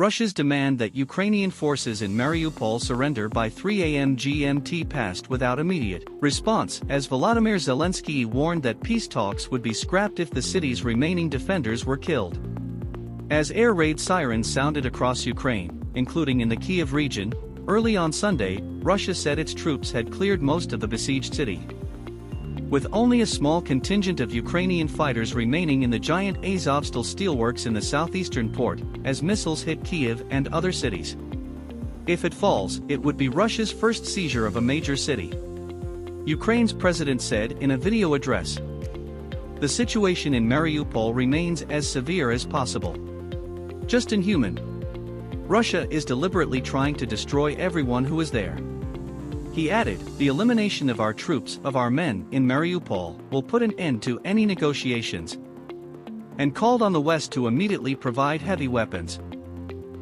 Russia's demand that Ukrainian forces in Mariupol surrender by 3 a.m. GMT passed without immediate response, as Volodymyr Zelensky warned that peace talks would be scrapped if the city's remaining defenders were killed. As air raid sirens sounded across Ukraine, including in the Kyiv region, early on Sunday, Russia said its troops had cleared most of the besieged city. With only a small contingent of Ukrainian fighters remaining in the giant Azovstal steelworks in the southeastern port, as missiles hit Kyiv and other cities. If it falls, it would be Russia's first seizure of a major city. Ukraine's president said in a video address. The situation in Mariupol remains as severe as possible. Just inhuman. Russia is deliberately trying to destroy everyone who is there. He added, the elimination of our troops, of our men, in Mariupol, will put an end to any negotiations. And called on the West to immediately provide heavy weapons.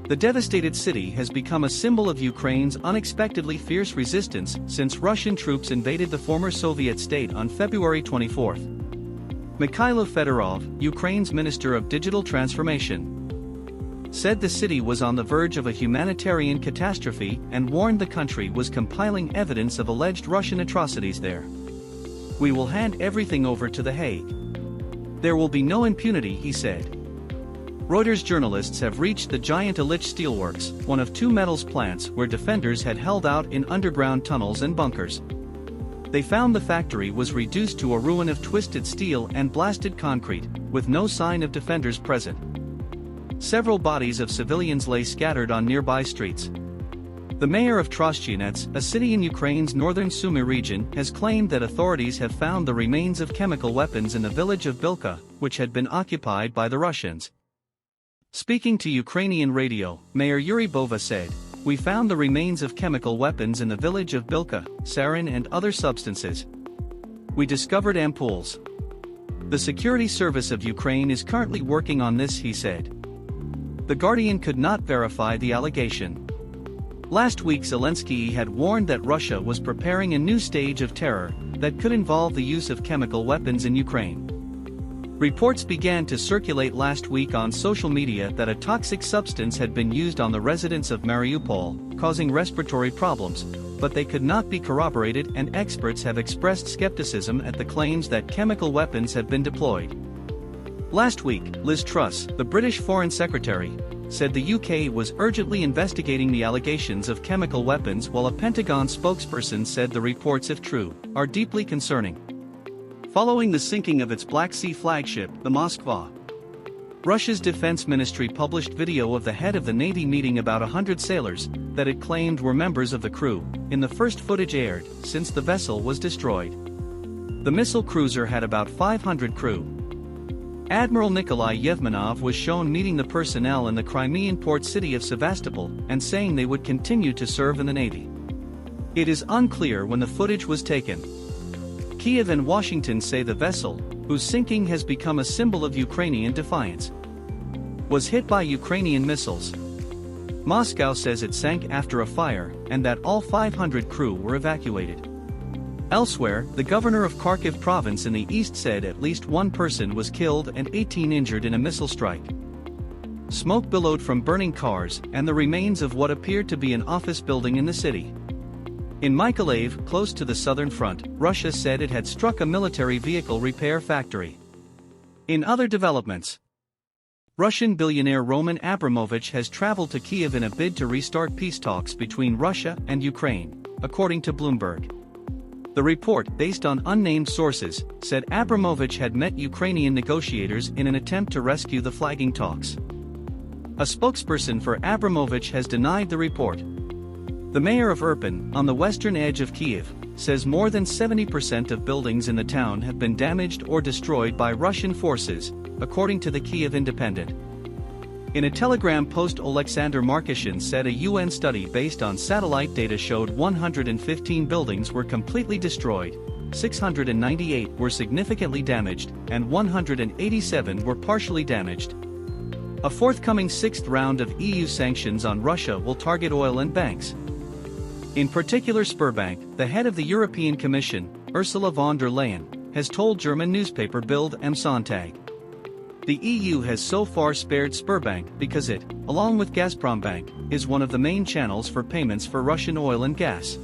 The devastated city has become a symbol of Ukraine's unexpectedly fierce resistance since Russian troops invaded the former Soviet state on February 24. Mikhailo Fedorov, Ukraine's Minister of Digital Transformation, said the city was on the verge of a humanitarian catastrophe and warned the country was compiling evidence of alleged Russian atrocities there. We will hand everything over to The Hague. There will be no impunity, he said. Reuters journalists have reached the giant Ilich steelworks, one of two metals plants where defenders had held out in underground tunnels and bunkers. They found the factory was reduced to a ruin of twisted steel and blasted concrete, with no sign of defenders present. Several bodies of civilians lay scattered on nearby streets. The mayor of Trostianets, a city in Ukraine's northern Sumy region, has claimed that authorities have found the remains of chemical weapons in the village of Bilka, which had been occupied by the Russians. Speaking to Ukrainian radio, Mayor Yuri Bova said, "We found the remains of chemical weapons in the village of Bilka, sarin and other substances. We discovered ampoules. The Security Service of Ukraine is currently working on this," he said. The Guardian could not verify the allegation. Last week Zelensky had warned that Russia was preparing a new stage of terror that could involve the use of chemical weapons in Ukraine. Reports began to circulate last week on social media that a toxic substance had been used on the residents of Mariupol, causing respiratory problems, but they could not be corroborated, and experts have expressed skepticism at the claims that chemical weapons have been deployed. Last week, Liz Truss, the British Foreign Secretary, said the UK was urgently investigating the allegations of chemical weapons, while a Pentagon spokesperson said the reports, if true, are deeply concerning. Following the sinking of its Black Sea flagship, the Moskva, Russia's defense ministry published video of the head of the Navy meeting about 100 sailors that it claimed were members of the crew, in the first footage aired since the vessel was destroyed. The missile cruiser had about 500 crew. Admiral Nikolai Yevmenov was shown meeting the personnel in the Crimean port city of Sevastopol and saying they would continue to serve in the Navy. It is unclear when the footage was taken. Kyiv and Washington say the vessel, whose sinking has become a symbol of Ukrainian defiance, was hit by Ukrainian missiles. Moscow says it sank after a fire and that all 500 crew were evacuated. Elsewhere, the governor of Kharkiv province in the east said at least one person was killed and 18 injured in a missile strike. Smoke billowed from burning cars and the remains of what appeared to be an office building in the city. In Mykolaiv, close to the southern front, Russia said it had struck a military vehicle repair factory. In other developments, Russian billionaire Roman Abramovich has traveled to Kyiv in a bid to restart peace talks between Russia and Ukraine, according to Bloomberg. The report, based on unnamed sources, said Abramovich had met Ukrainian negotiators in an attempt to rescue the flagging talks. A spokesperson for Abramovich has denied the report. The mayor of Irpin, on the western edge of Kyiv, says more than 70% of buildings in the town have been damaged or destroyed by Russian forces, according to the Kyiv Independent. In a Telegram post, Oleksandr Markishin said a UN study based on satellite data showed 115 buildings were completely destroyed, 698 were significantly damaged, and 187 were partially damaged. A forthcoming sixth round of EU sanctions on Russia will target oil and banks. In particular, Sberbank, the head of the European Commission, Ursula von der Leyen, has told German newspaper Bild am Sonntag. The EU has so far spared Sberbank because it, along with Gazprombank, is one of the main channels for payments for Russian oil and gas.